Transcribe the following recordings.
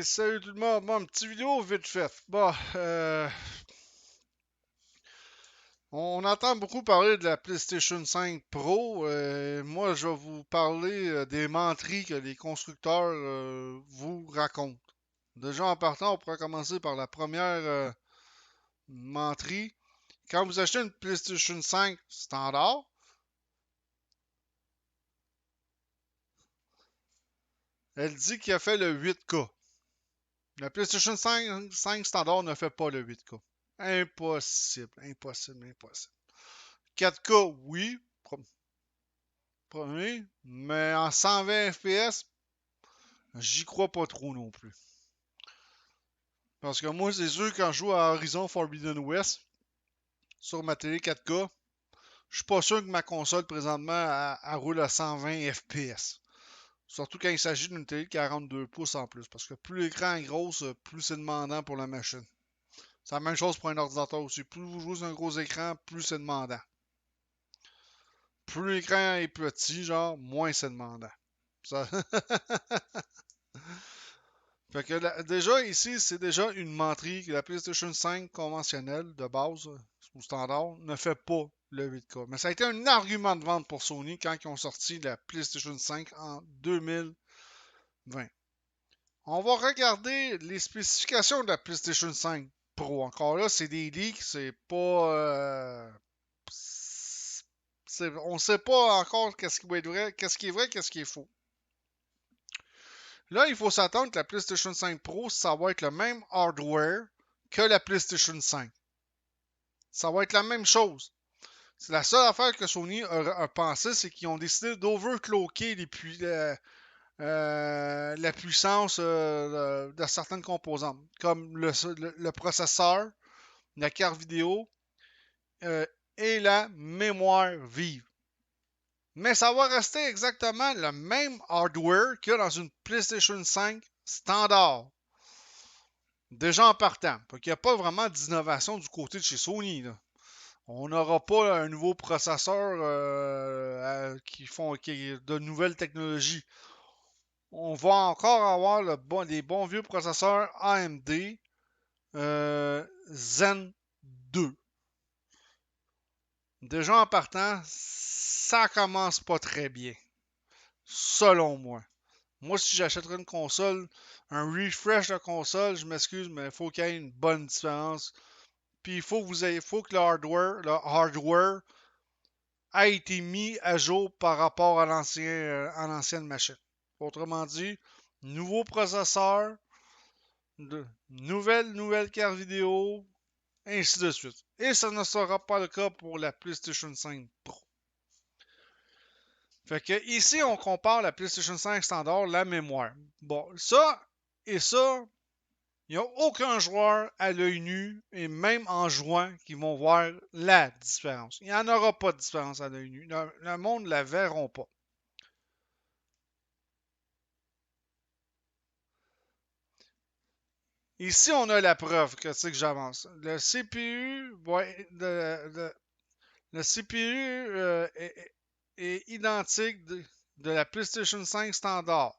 Hey, salut tout le monde. Bon, une petite vidéo vite fait. Bon, on entend beaucoup parler de la PlayStation 5 Pro. Moi, je vais vous parler des menteries que les constructeurs vous racontent. Déjà en partant, on pourrait commencer par la première menterie. Quand vous achetez une PlayStation 5 standard, elle dit qu'il a fait le 8K. La PlayStation 5 standard ne fait pas le 8K. Impossible, impossible, impossible. 4K, oui, premier, mais en 120 FPS, j'y crois pas trop non plus. Parce que moi, c'est sûr, quand je joue à Horizon Forbidden West sur ma télé 4K, je suis pas sûr que ma console présentement elle roule à 120 FPS. Surtout quand il s'agit d'une télé de 42 pouces en plus. Parce que plus l'écran est gros, plus c'est demandant pour la machine. C'est la même chose pour un ordinateur aussi. Plus vous jouez sur un gros écran, plus c'est demandant. Plus l'écran est petit, genre, moins c'est demandant. Ça... Fait que déjà ici, c'est déjà une menterie que la PlayStation 5 conventionnelle de base ou standard ne fait pas le 8K. Mais ça a été un argument de vente pour Sony quand ils ont sorti la PlayStation 5 en 2020. On va regarder les spécifications de la PlayStation 5 Pro. Encore là, c'est des leaks, c'est pas. On ne sait pas encore qu'est-ce qui va être vrai, qu'est-ce qui est vrai, qu'est-ce qui est faux. Là, il faut s'attendre que la PlayStation 5 Pro, ça va être le même hardware que la PlayStation 5. Ça va être la même chose. C'est la seule affaire que Sony a pensé, c'est qu'ils ont décidé d'overclocker la puissance de certaines composantes, comme le processeur, la carte vidéo euh, et la mémoire vive. Mais ça va rester exactement le même hardware que dans une PlayStation 5 standard. Déjà en partant. Il n'y a pas vraiment d'innovation du côté de chez Sony. Là. On n'aura pas un nouveau processeur de nouvelles technologies. On va encore avoir les bons vieux processeurs AMD Zen 2. Déjà en partant, ça commence pas très bien. Selon moi. Moi, si j'achèterais une console, un refresh de console, je m'excuse, mais il faut qu'il y ait une bonne différence. Puis il faut que le hardware a été mis à jour par rapport à l'ancienne machine. Autrement dit, nouveau processeur, nouvelle carte vidéo, ainsi de suite. Et ça ne sera pas le cas pour la PlayStation 5 Pro. Fait que ici, on compare la PlayStation 5 standard, la mémoire. Bon, ça, il n'y a aucun joueur à l'œil nu, et même en jouant, qui vont voir la différence. Il n'y en aura pas de différence à l'œil nu. Le monde ne la verront pas. Ici, on a la preuve que c'est que j'avance. Le CPU, le CPU est identique de la PlayStation 5 standard.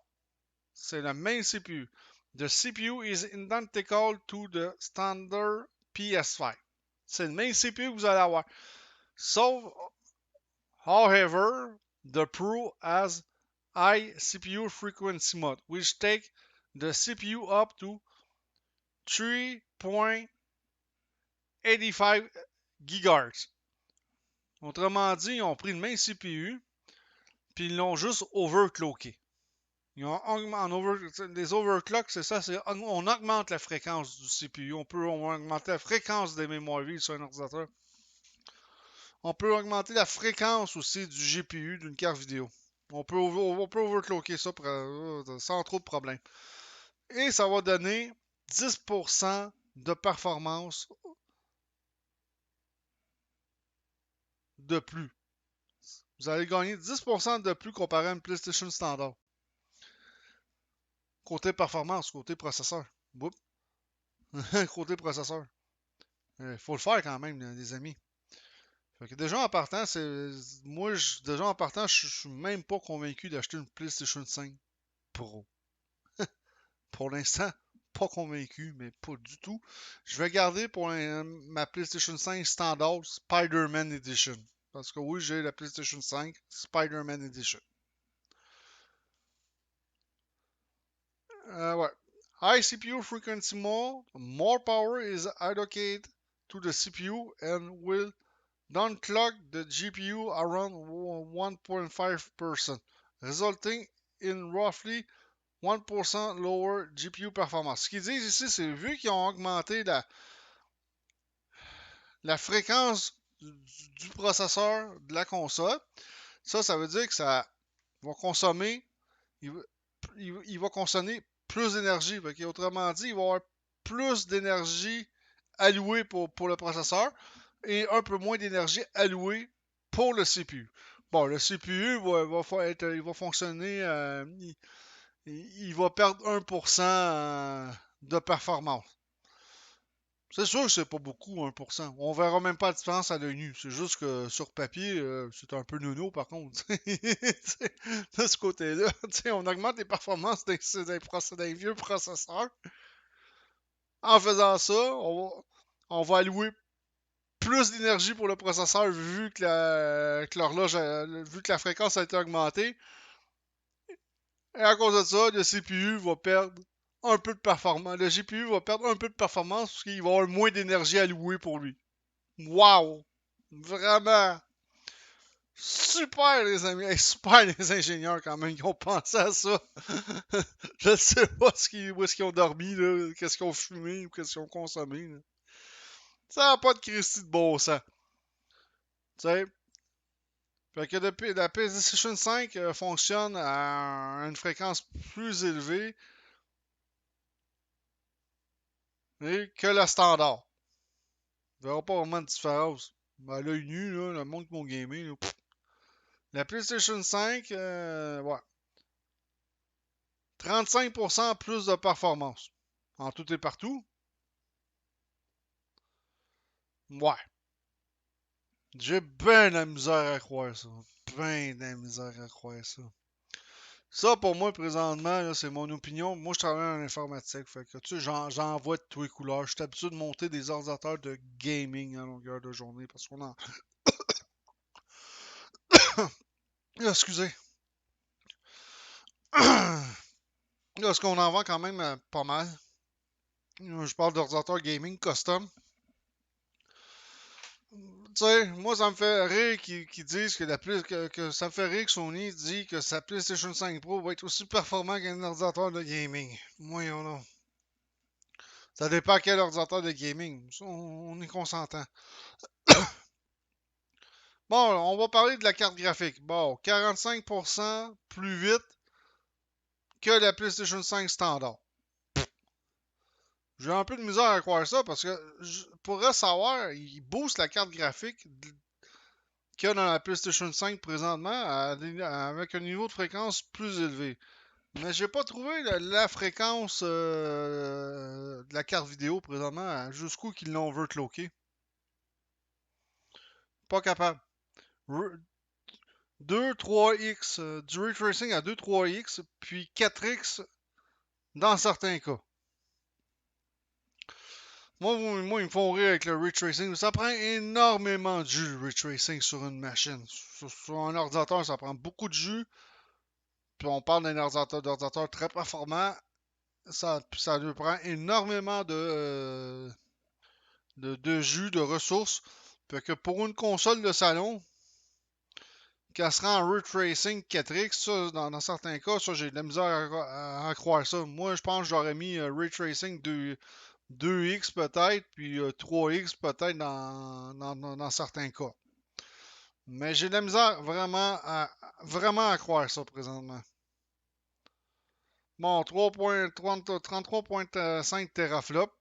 C'est le même CPU. The CPU is identical to the standard PS5. C'est le même CPU que vous allez avoir. Sauf, however, the Pro has high CPU frequency mode, which take the CPU up to 3.85 GHz. Autrement dit, ils ont pris le même CPU, puis ils l'ont juste overclocké. Ils ont les overclocks, c'est ça, on augmente la fréquence du CPU. On peut augmenter la fréquence des mémoires vives sur un ordinateur. On peut augmenter la fréquence aussi du GPU d'une carte vidéo. On peut overclocker ça sans trop de problèmes. Et ça va donner 10% de performance de plus. Vous allez gagner 10% de plus comparé à une PlayStation standard. Côté performance, côté processeur. Oups. Côté processeur. Il faut le faire quand même, les amis. Fait que déjà en partant, déjà en partant, je suis même pas convaincu d'acheter une PlayStation 5 Pro. Pour l'instant, pas convaincu, mais pas du tout. Je vais garder pour ma PlayStation 5 standard Spider-Man Edition. Parce que oui, j'ai la PlayStation 5 Spider-Man Edition. Ouais. High CPU frequency more power is allocated to the CPU and will downclock the GPU around 1.5%, resulting in roughly 1% lower GPU performance. Ce qu'ils disent ici, c'est vu qu'ils ont augmenté la fréquence du processeur de la console, ça veut dire que ça va consommer, il va consommer plus d'énergie. Autrement dit, il va y avoir plus d'énergie allouée pour le processeur et un peu moins d'énergie allouée pour le CPU. Bon, le CPU il va fonctionner, il va perdre 1% de performance. C'est sûr que c'est pas beaucoup, 1%. On verra même pas la différence à l'œil nu. C'est juste que sur papier, c'est un peu nono par contre. De ce côté-là, on augmente les performances des vieux processeurs. En faisant ça, on va allouer plus d'énergie pour le processeur vu que l'horloge, vu que la fréquence a été augmentée. Et à cause de ça, le CPU va perdre un peu de performance. Le GPU va perdre un peu de performance parce qu'il va avoir moins d'énergie allouée pour lui. Wow! Vraiment! Super les amis! Hey, super les ingénieurs quand même qui ont pensé à ça. Je ne sais pas où est-ce qu'ils ont dormi, là, qu'est-ce qu'ils ont fumé ou qu'est-ce qu'ils ont consommé. Là. Ça n'a pas de Christy de bon sens. Tu sais? Fait que la PlayStation 5 fonctionne à une fréquence plus élevée que le standard. Il n'y aura pas vraiment de différence. À l'œil nu, là, le monde qui m'a gamé, là, la PlayStation 5, ouais. 35% plus de performance. En tout et partout. Ouais. J'ai bien de la misère à croire ça. Ben de la misère à croire ça. Ça, pour moi, présentement, c'est mon opinion. Moi, je travaille en informatique. Fait que, tu sais, j'en vois de tous les couleurs. Je suis habitué de monter des ordinateurs de gaming à longueur de journée parce qu'on en. Excusez. Parce qu'on en vend quand même pas mal. Je parle d'ordinateur gaming custom. Tu sais, moi, ça me fait rire qu'ils disent que ça me fait rire que Sony dit que sa PlayStation 5 Pro va être aussi performant qu'un ordinateur de gaming. Voyons non. Ça dépend quel ordinateur de gaming. Ça, on est consentant. Bon, on va parler de la carte graphique. Bon, 45% plus vite que la PlayStation 5 standard. J'ai un peu de misère à croire ça parce que je pourrais savoir, il booste la carte graphique qu'il y a dans la PlayStation 5 présentement avec un niveau de fréquence plus élevé. Mais j'ai pas trouvé la fréquence de la carte vidéo présentement jusqu'où qu'ils l'ont overclocké. Pas capable. 2-3x, du ray tracing à 2-3x, puis 4x dans certains cas. Moi, ils me font rire avec le ray tracing. Ça prend énormément de jus, le ray tracing, sur une machine. Sur un ordinateur, ça prend beaucoup de jus. Puis on parle d'un ordinateur très performant. Ça lui prend énormément de jus, de ressources. Fait que pour une console de salon, qu'elle sera en ray tracing 4x, ça, dans certains cas, ça, j'ai de la misère à croire ça. Moi, je pense que j'aurais mis ray tracing 2x peut-être, puis 3x peut-être dans certains cas. Mais j'ai de la misère vraiment à croire ça présentement. Bon, 33.5 teraflops.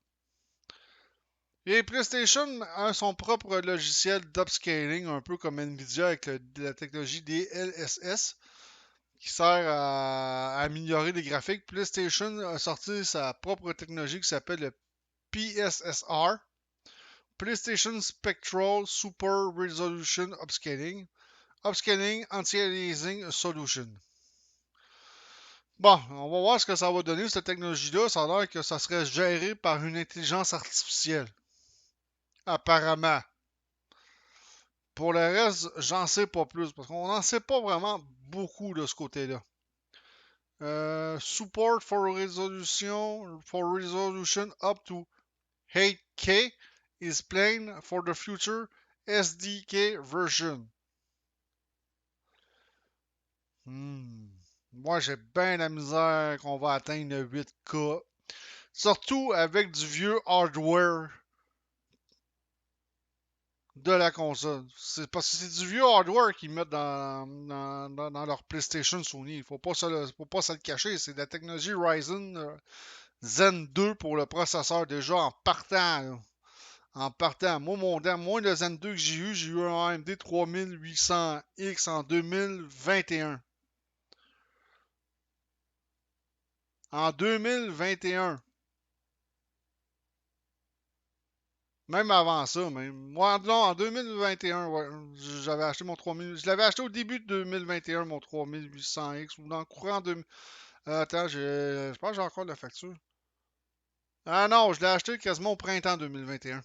Et PlayStation a son propre logiciel d'upscaling, un peu comme Nvidia avec la technologie DLSS, qui sert à améliorer les graphiques. PlayStation a sorti sa propre technologie qui s'appelle le PSSR, PlayStation Spectral Super Resolution Upscaling, Upscaling Anti-Aliasing Solution. Bon, on va voir ce que ça va donner, cette technologie-là. Ça a l'air que ça serait géré par une intelligence artificielle. Apparemment. Pour le reste, j'en sais pas plus, parce qu'on n'en sait pas vraiment beaucoup de ce côté-là. Support for resolution up to 8K is planned for the future SDK version. Moi, j'ai bien la misère qu'on va atteindre le 8K. Surtout avec du vieux hardware de la console. C'est parce que c'est du vieux hardware qu'ils mettent dans leur PlayStation Sony. Faut pas se le cacher. C'est de la technologie Ryzen Zen 2 pour le processeur déjà en partant. Là. En partant. Moi, le Zen 2 que j'ai eu un AMD 3800X en 2021. En 2021. Même avant ça, même. Moi, non, en 2021, ouais, j'avais acheté mon 3000. Je l'avais acheté au début de 2021, mon 3800X, ou dans le courant de. Attends, je pense que j'ai encore la facture. Ah non, je l'ai acheté quasiment au printemps 2021.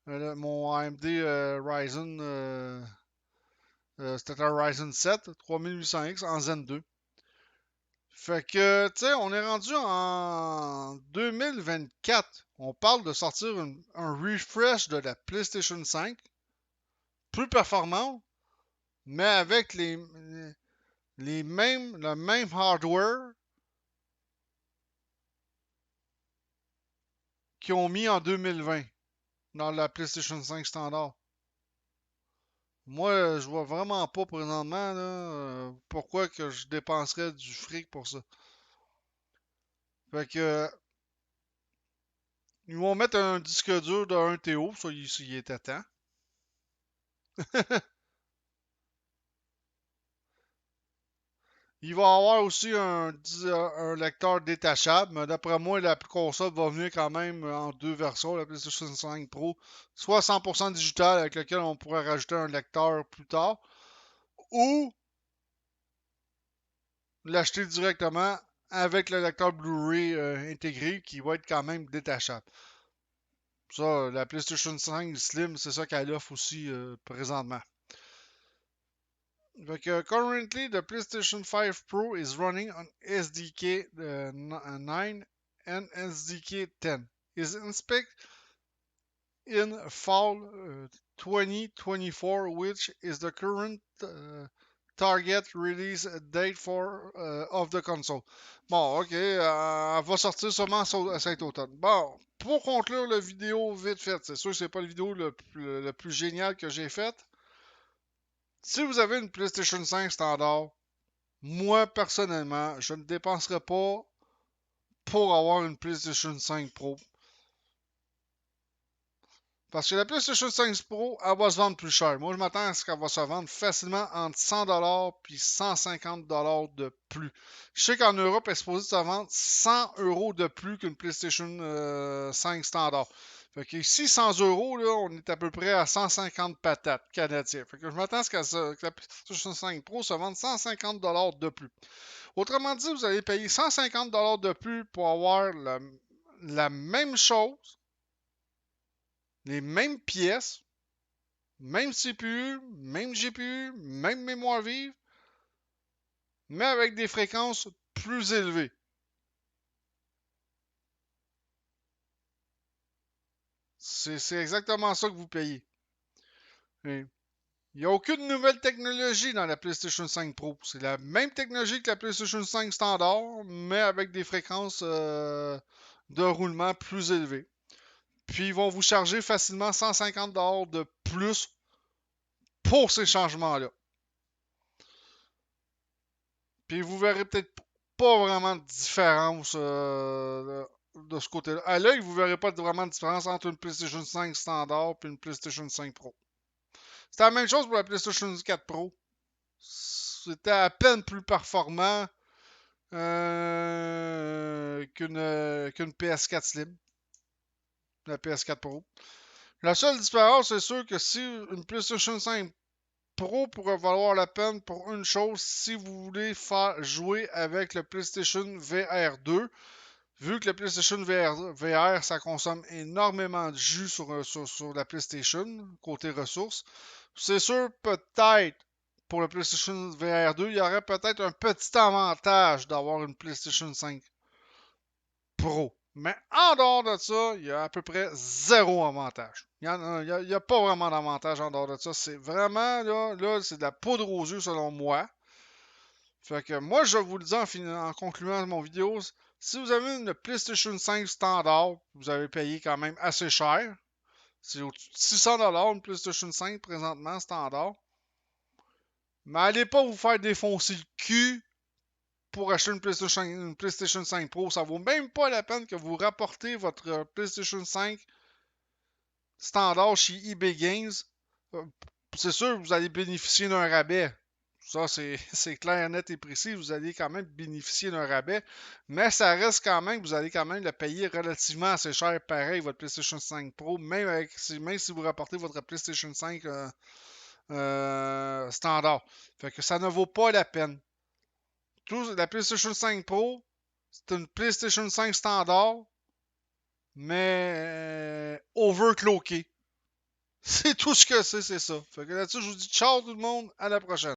Mon AMD Ryzen, c'était un Ryzen 7 3800X en Zen 2. Fait que, tu sais, on est rendu en 2024. On parle de sortir un refresh de la PlayStation 5, plus performant, mais avec le même hardware qu'ils ont mis en 2020 dans la PlayStation 5 standard. Moi, je vois vraiment pas présentement là, pourquoi que je dépenserais du fric pour ça. Fait que ils vont mettre un disque dur de 1 TO, ça il était temps. Il va y avoir aussi un lecteur détachable, mais d'après moi, la console va venir quand même en deux versions, la PlayStation 5 Pro, soit 100% digital avec lequel on pourrait rajouter un lecteur plus tard, ou l'acheter directement avec le lecteur Blu-ray intégré qui va être quand même détachable. Ça, la PlayStation 5 Slim, c'est ça qu'elle offre aussi présentement. Currently, the PlayStation 5 Pro is running on SDK 9 and SDK 10. Is expected in fall 2024, which is the current target release date for of the console. Bon, ok, elle va sortir seulement à cet automne. Bon, pour conclure la vidéo vite fait, c'est sûr que c'est pas la vidéo le plus génial que j'ai faite. Si vous avez une PlayStation 5 standard, moi, personnellement, je ne dépenserais pas pour avoir une PlayStation 5 Pro. Parce que la PlayStation 5 Pro, elle va se vendre plus cher. Moi, je m'attends à ce qu'elle va se vendre facilement entre 100$ puis 150$ de plus. Je sais qu'en Europe, elle est supposée se vendre 100€ de plus qu'une PlayStation 5 standard. Fait que ici, 100€, là, on est à peu près à 150 patates canadiens. Fait que je m'attends à ce que la PlayStation 5 Pro se vende 150$ de plus. Autrement dit, vous allez payer 150$ de plus pour avoir la même chose, les mêmes pièces, même CPU, même GPU, même mémoire vive, mais avec des fréquences plus élevées. C'est exactement ça que vous payez. Il n'y a aucune nouvelle technologie dans la PlayStation 5 Pro. C'est la même technologie que la PlayStation 5 standard, mais avec des fréquences de roulement plus élevées. Puis ils vont vous charger facilement 150$ de plus pour ces changements-là. Puis vous verrez peut-être pas vraiment de différence de ce côté-là. À l'œil, vous verrez pas vraiment de différence entre une PlayStation 5 standard et une PlayStation 5 Pro. C'était la même chose pour la PlayStation 4 Pro. C'était à peine plus performant qu'une PS4 Slim, la PS4 Pro. La seule différence, c'est sûr que si une PlayStation 5 Pro pourrait valoir la peine pour une chose si vous voulez faire jouer avec le PlayStation VR 2. Vu que le PlayStation VR, ça consomme énormément de jus sur la PlayStation, côté ressources. C'est sûr, peut-être, pour le PlayStation VR 2, il y aurait peut-être un petit avantage d'avoir une PlayStation 5 Pro. Mais en dehors de ça, il y a à peu près zéro avantage. Il n'y a, pas vraiment d'avantage en dehors de ça. C'est vraiment, là c'est de la poudre aux yeux selon moi. Fait que moi, je vous le dis en concluant mon vidéo, si vous avez une PlayStation 5 standard, vous avez payé quand même assez cher. C'est au-dessus de 600$ une PlayStation 5 présentement standard. Mais allez pas vous faire défoncer le cul pour acheter une PlayStation 5 Pro. Ça vaut même pas la peine que vous rapportez votre PlayStation 5 standard chez eBay Games. Euh, C'est sûr, vous allez bénéficier d'un rabais. Ça, c'est clair, net et précis. Vous allez quand même bénéficier d'un rabais. Mais ça reste quand même, vous allez quand même le payer relativement assez cher, pareil, votre PlayStation 5 Pro, même si vous rapportez votre PlayStation 5 standard. Fait que ça ne vaut pas la peine. La PlayStation 5 Pro, c'est une PlayStation 5 standard, mais overclockée. C'est tout ce que c'est ça. Fait que là-dessus, je vous dis ciao tout le monde, à la prochaine.